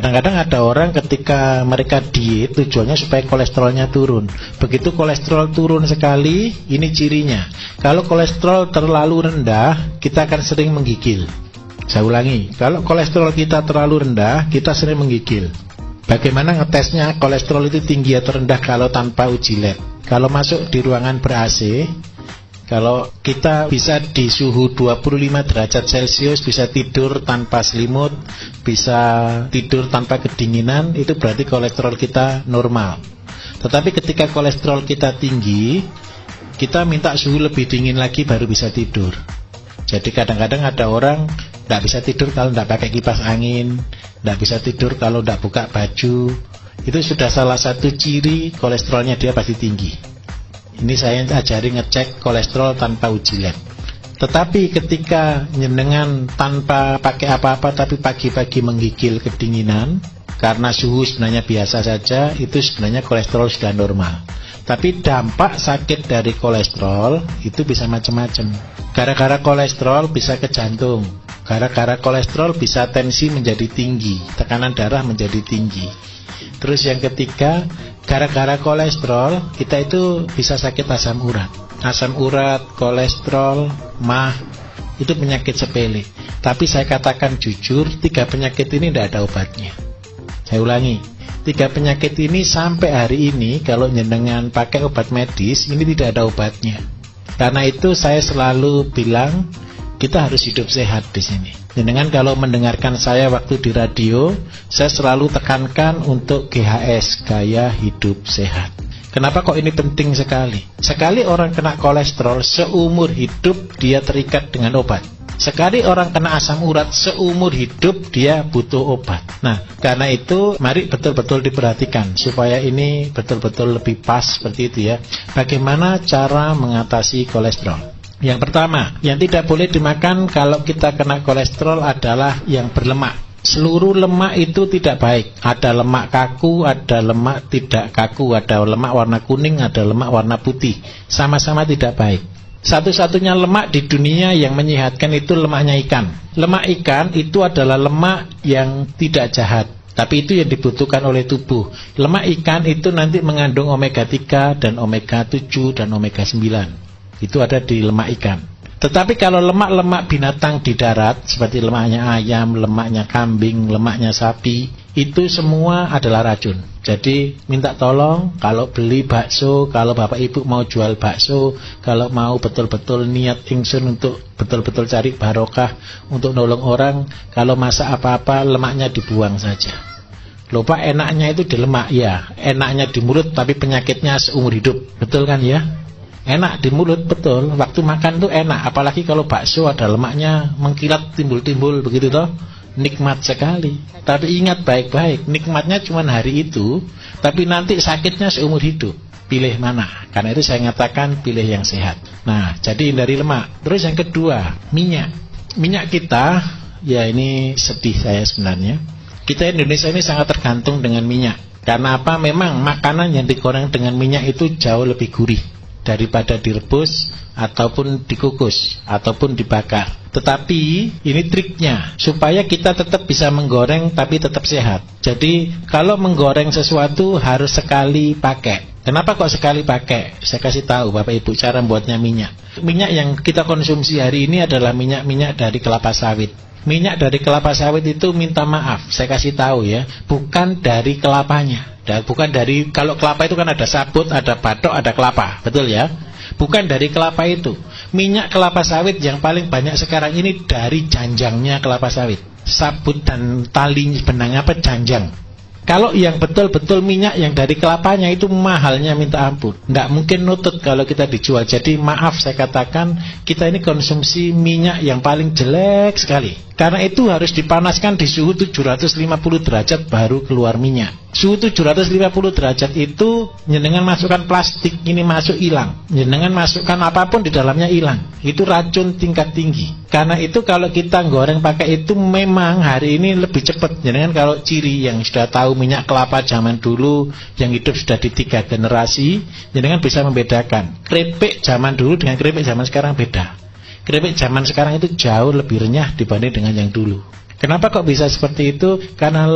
Kadang-kadang ada orang ketika mereka diet tujuannya supaya kolesterolnya turun. Begitu kolesterol turun sekali, ini cirinya. Kalau kolesterol terlalu rendah, kita akan sering menggigil. Saya ulangi, kalau kolesterol kita terlalu rendah, kita sering menggigil. Bagaimana ngetesnya kolesterol itu tinggi atau rendah kalau tanpa uji lab? Kalau masuk di ruangan ber-AC, kalau kita bisa di suhu 25 derajat Celcius, bisa tidur tanpa selimut, bisa tidur tanpa kedinginan, itu berarti kolesterol kita normal. Tetapi ketika kolesterol kita tinggi, kita minta suhu lebih dingin lagi baru bisa tidur. Jadi kadang-kadang ada orang tidak bisa tidur kalau tidak pakai kipas angin, tidak bisa tidur kalau tidak buka baju. Itu sudah salah satu ciri kolesterolnya dia pasti tinggi. Ini saya ajari ngecek kolesterol tanpa uji lab. Tetapi ketika nyenengan tanpa pakai apa-apa tapi pagi-pagi menggigil kedinginan karena suhu sebenarnya biasa saja, itu sebenarnya kolesterol sudah normal. Tapi dampak sakit dari kolesterol itu bisa macam-macam. Gara-gara kolesterol bisa ke jantung. Gara-gara kolesterol bisa tensi menjadi tinggi, tekanan darah menjadi tinggi. Terus yang ketiga, gara-gara kolesterol kita itu bisa sakit asam urat. Asam urat, kolesterol, mah, itu penyakit sepele. Tapi saya katakan jujur, 3 penyakit ini tidak ada obatnya. Saya ulangi, 3 penyakit ini sampai hari ini kalau jenengan pakai obat medis, ini tidak ada obatnya. Karena itu saya selalu bilang kita harus hidup sehat di sini. Jenengan kalau mendengarkan saya waktu di radio, saya selalu tekankan untuk GHS, gaya hidup sehat. Kenapa kok ini penting sekali? Sekali orang kena kolesterol, seumur hidup dia terikat dengan obat. Sekali orang kena asam urat, seumur hidup dia butuh obat. Nah, karena itu mari betul-betul diperhatikan supaya ini betul-betul lebih pas seperti itu ya. Bagaimana cara mengatasi kolesterol? Yang pertama, yang tidak boleh dimakan kalau kita kena kolesterol adalah yang berlemak. Seluruh lemak itu tidak baik. Ada lemak kaku, ada lemak tidak kaku, ada lemak warna kuning, ada lemak warna putih. Sama-sama tidak baik. Satu-satunya lemak di dunia yang menyehatkan itu lemaknya ikan. Lemak ikan itu adalah lemak yang tidak jahat, tapi itu yang dibutuhkan oleh tubuh. Lemak ikan itu nanti mengandung omega 3 dan omega 7 dan omega 9. Itu ada di lemak ikan. Tetapi kalau lemak-lemak binatang di darat, seperti lemaknya ayam, lemaknya kambing, lemaknya sapi, itu semua adalah racun. Jadi minta tolong kalau beli bakso, kalau bapak ibu mau jual bakso, kalau mau betul-betul niat ingsun untuk betul-betul cari barokah, untuk nolong orang, kalau masak apa-apa lemaknya dibuang saja. Lupa enaknya itu di lemak, ya enaknya di mulut tapi penyakitnya seumur hidup. Betul kan ya? Enak di mulut, betul. Waktu makan tuh enak. Apalagi kalau bakso ada lemaknya mengkilat, timbul-timbul begitu toh. Nikmat sekali. Tapi ingat baik-baik, nikmatnya cuma hari itu, tapi nanti sakitnya seumur hidup. Pilih mana? Karena itu saya nyatakan pilih yang sehat. Nah, jadi hindari lemak. Terus yang kedua, minyak. Minyak kita, ya ini sedih saya sebenarnya. Kita Indonesia ini sangat tergantung dengan minyak. Karena apa? Memang makanan yang digoreng dengan minyak itu jauh lebih gurih daripada direbus ataupun dikukus ataupun dibakar. Tetapi ini triknya supaya kita tetap bisa menggoreng tapi tetap sehat. Jadi kalau menggoreng sesuatu harus sekali pakai. Kenapa kok sekali pakai? Saya kasih tahu Bapak Ibu cara buatnya minyak. Minyak yang kita konsumsi hari ini adalah minyak-minyak dari kelapa sawit. Minyak dari kelapa sawit itu minta maaf, saya kasih tahu ya, bukan dari kelapanya. Dan bukan dari, kalau kelapa itu kan ada sabut, ada batok, ada kelapa, betul ya? Bukan dari kelapa itu. Minyak kelapa sawit yang paling banyak sekarang ini dari janjangnya kelapa sawit. Sabut dan tali benangnya apa janjang. Kalau yang betul-betul minyak yang dari kelapanya itu mahalnya minta ampun. Nggak mungkin nutut kalau kita dijual. Jadi maaf saya katakan, kita ini konsumsi minyak yang paling jelek sekali. Karena itu harus dipanaskan di suhu 750 derajat baru keluar minyak. Suhu 750 derajat itu jenengan masukkan plastik ini masuk hilang. Jenengan masukkan apapun di dalamnya hilang. Itu racun tingkat tinggi. Karena itu kalau kita goreng pakai itu memang hari ini lebih cepat. Jenengan kalau ciri yang sudah tahu minyak kelapa zaman dulu yang hidup sudah di 3 generasi, jenengan bisa membedakan. Keripik zaman dulu dengan keripik zaman sekarang beda. Keripik zaman sekarang itu jauh lebih renyah dibanding dengan yang dulu. Kenapa kok bisa seperti itu? Karena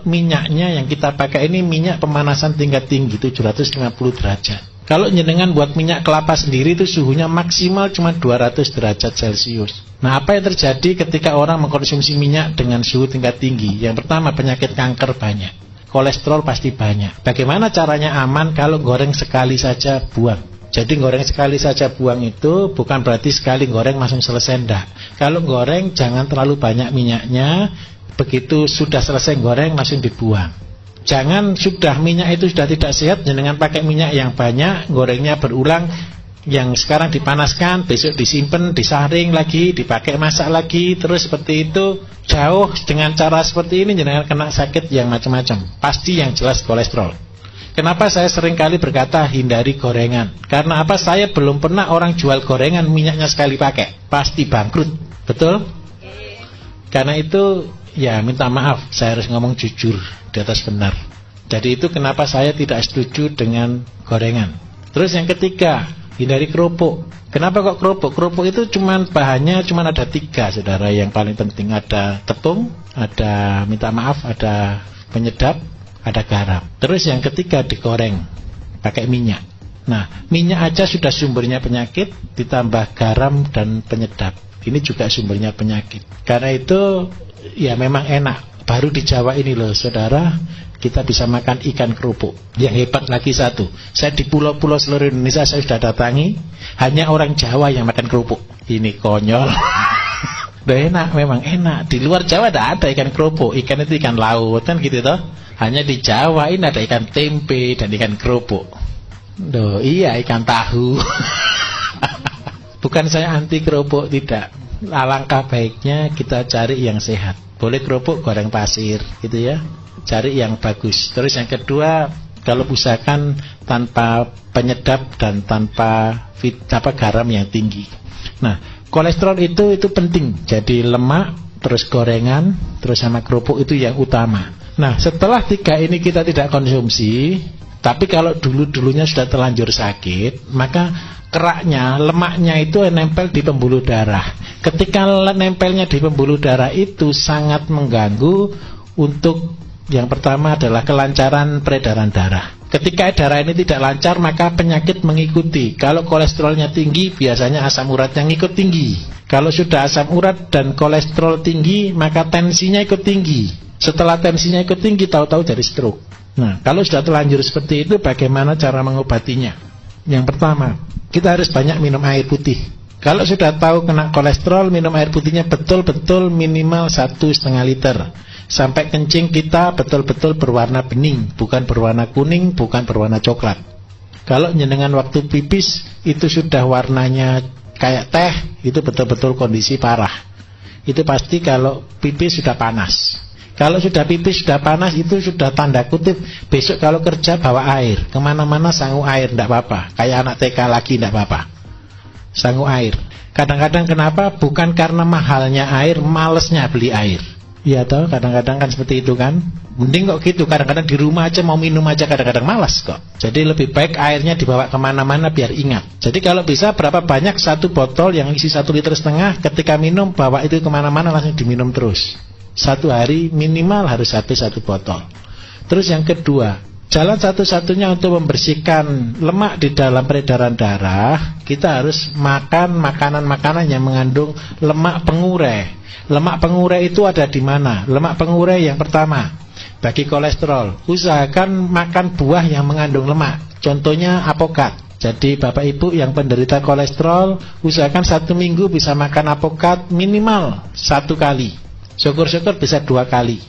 minyaknya yang kita pakai ini minyak pemanasan tingkat tinggi 750 derajat. Kalau jenengan buat minyak kelapa sendiri itu suhunya maksimal cuma 200 derajat Celcius. Nah, apa yang terjadi ketika orang mengkonsumsi minyak dengan suhu tingkat tinggi? Yang pertama, penyakit kanker banyak, kolesterol pasti banyak. Bagaimana caranya aman? Kalau goreng sekali saja buang. Jadi goreng sekali saja buang itu bukan berarti sekali goreng langsung selesai, enggak. Kalau goreng jangan terlalu banyak minyaknya, begitu sudah selesai goreng langsung dibuang. Jangan sudah minyak itu sudah tidak sehat, jangan pakai minyak yang banyak, gorengnya berulang, yang sekarang dipanaskan, besok disimpan, disaring lagi, dipakai masak lagi, terus seperti itu. Jauh dengan cara seperti ini jangan kena sakit yang macam-macam. Pasti yang jelas kolesterol. Kenapa saya sering kali berkata hindari gorengan? Karena apa? Saya belum pernah orang jual gorengan minyaknya sekali pakai, pasti bangkrut. Betul? Karena itu ya minta maaf, saya harus ngomong jujur di atas benar. Jadi itu kenapa saya tidak setuju dengan gorengan. Terus yang ketiga, hindari kerupuk. Kenapa kok kerupuk? Kerupuk itu bahannya cuma ada 3, saudara, yang paling penting. Ada tepung, ada minta maaf, ada penyedap, ada garam. Terus yang ketiga digoreng pakai minyak. Nah, minyak aja sudah sumbernya penyakit, ditambah garam dan penyedap, ini juga sumbernya penyakit. Karena itu ya memang enak. Baru di Jawa ini loh saudara, kita bisa makan ikan kerupuk. Yang hebat lagi satu, saya di pulau-pulau seluruh Indonesia saya sudah datangi, hanya orang Jawa yang makan kerupuk. Ini konyol. Udah enak, memang enak. Di luar Jawa tidak ada ikan kerupuk. Ikan itu ikan laut kan gitu toh. Hanya di Jawa ini ada ikan tempe dan ikan kerupuk. Duh, iya, ikan tahu. Bukan saya anti kerupuk, tidak. Alangkah baiknya kita cari yang sehat. Boleh kerupuk goreng pasir gitu ya, cari yang bagus. Terus yang kedua, kalau usahakan tanpa penyedap dan tanpa garam yang tinggi. Nah, kolesterol itu penting. Jadi lemak, terus gorengan, terus sama kerupuk itu yang utama. Nah, setelah 3 ini kita tidak konsumsi, tapi kalau dulunya sudah terlanjur sakit, maka keraknya, lemaknya itu nempel di pembuluh darah. Ketika nempelnya di pembuluh darah itu sangat mengganggu untuk yang pertama adalah kelancaran peredaran darah. Ketika darah ini tidak lancar, maka penyakit mengikuti. Kalau kolesterolnya tinggi, biasanya asam uratnya ngikut tinggi. Kalau sudah asam urat dan kolesterol tinggi, maka tensinya ikut tinggi. Setelah tensinya ikut tinggi, tahu-tahu jadi stroke. Nah, kalau sudah terlanjur seperti itu, bagaimana cara mengobatinya? Yang pertama, kita harus banyak minum air putih. Kalau sudah tahu kena kolesterol, minum air putihnya betul-betul minimal 1,5 liter. Sampai kencing kita betul-betul berwarna bening, bukan berwarna kuning, bukan berwarna coklat. Kalau jenengan waktu pipis itu sudah warnanya kayak teh, itu betul-betul kondisi parah. Itu pasti kalau pipis sudah panas. Kalau sudah pipis sudah panas, itu sudah tanda kutip besok kalau kerja bawa air, kemana-mana sangu air, tidak apa-apa. Kayak anak TK lagi tidak apa-apa, sangu air. Kadang-kadang kenapa? Bukan karena mahalnya air, malesnya beli air. Iya toh, kadang-kadang kan seperti itu kan. Mending kok gitu, kadang-kadang di rumah aja mau minum aja kadang-kadang malas kok. Jadi lebih baik airnya dibawa kemana-mana biar ingat. Jadi kalau bisa berapa banyak 1 botol yang isi 1,5 liter, ketika minum bawa itu kemana-mana langsung diminum terus. 1 hari minimal harus habis 1 botol. Terus yang kedua, jalan satu-satunya untuk membersihkan lemak di dalam peredaran darah, kita harus makan makanan-makanan yang mengandung lemak pengurai. Lemak pengurai itu ada di mana? Lemak pengurai yang pertama, bagi kolesterol, usahakan makan buah yang mengandung lemak. Contohnya apokat. Jadi Bapak Ibu yang penderita kolesterol, usahakan 1 minggu bisa makan apokat minimal 1 kali. Syukur-syukur bisa 2 kali.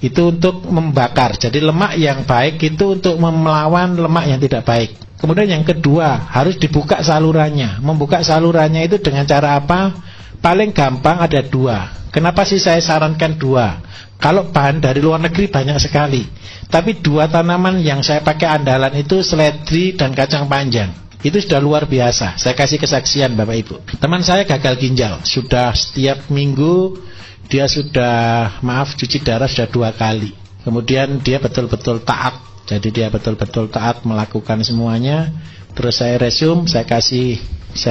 Itu untuk membakar. Jadi lemak yang baik itu untuk melawan lemak yang tidak baik. Kemudian yang kedua, harus dibuka salurannya. Membuka salurannya itu dengan cara apa? Paling gampang ada 2. Kenapa sih saya sarankan 2? Kalau bahan dari luar negeri banyak sekali, tapi 2 tanaman yang saya pakai andalan itu seledri dan kacang panjang. Itu sudah luar biasa. Saya kasih kesaksian Bapak Ibu. Teman saya gagal ginjal, sudah setiap minggu dia sudah cuci darah sudah 2 kali. Kemudian dia betul-betul taat. Jadi dia betul-betul taat melakukan semuanya. Terus saya resume, saya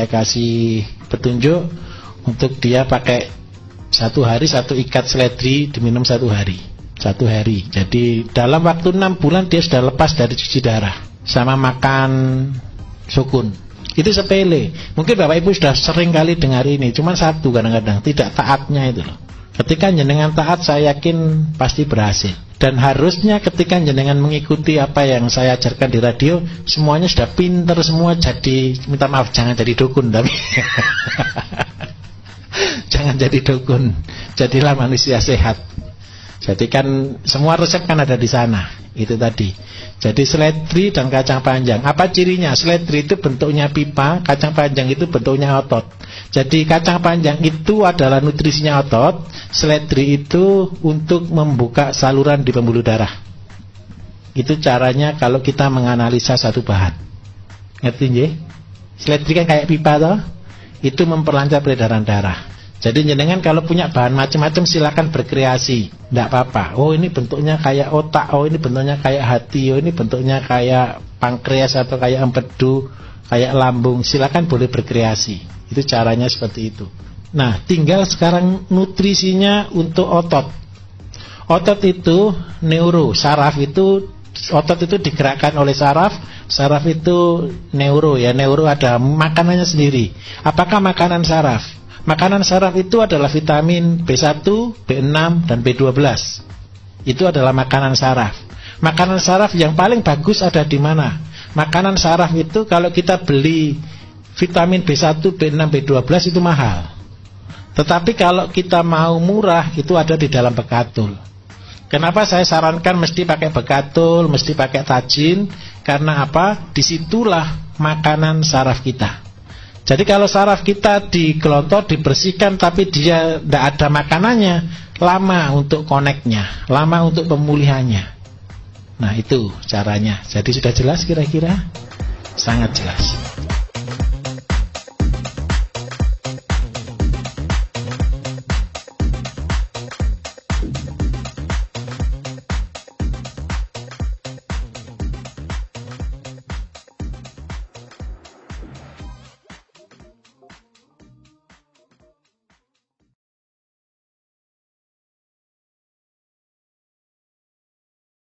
kasih petunjuk untuk dia pakai 1 hari 1 ikat seledri diminum 1 hari. 1 hari. Jadi dalam waktu 6 bulan dia sudah lepas dari cuci darah sama makan sukun. Itu sepele. Mungkin Bapak Ibu sudah sering kali dengar ini. Cuman satu kadang-kadang tidak taatnya itu loh. Ketika jenengan taat, saya yakin pasti berhasil. Dan harusnya ketika jenengan mengikuti apa yang saya ajarkan di radio, semuanya sudah pinter semua. Jadi minta maaf, jangan jadi dukun tapi jangan jadi dukun, jadilah manusia sehat. Jadi kan semua resep kan ada di sana. Itu tadi. Jadi seledri dan kacang panjang. Apa cirinya? Seledri itu bentuknya pipa, kacang panjang itu bentuknya otot. Jadi kacang panjang itu adalah nutrisinya otot, seledri itu untuk membuka saluran di pembuluh darah. Itu caranya kalau kita menganalisa satu bahan. Ngerti nggih? Seledri kan kayak pipa toh? Itu memperlancar peredaran darah. Jadi jenengan kalau punya bahan macam-macam silakan berkreasi, tidak apa-apa. Oh ini bentuknya kayak otak, oh ini bentuknya kayak hati, oh ini bentuknya kayak pankreas atau kayak empedu, kayak lambung. Silakan boleh berkreasi. Itu caranya seperti itu. Nah, tinggal sekarang nutrisinya untuk otot. Otot itu neuro, saraf itu otot itu digerakkan oleh saraf. Saraf itu neuro ya, neuro ada makanannya sendiri. Apakah makanan saraf? Makanan saraf itu adalah vitamin B1, B6, dan B12. Itu adalah makanan saraf. Makanan saraf yang paling bagus ada di mana? Makanan saraf itu kalau kita beli vitamin B1, B6, B12 itu mahal. Tetapi kalau kita mau murah itu ada di dalam bekatul. Kenapa saya sarankan mesti pakai bekatul, mesti pakai tajin? Karena apa? Disitulah makanan saraf kita. Jadi kalau saraf kita digelontor, dibersihkan, tapi dia tidak ada makanannya, lama untuk koneknya, lama untuk pemulihannya. Nah itu caranya. Jadi sudah jelas kira-kira? Sangat jelas.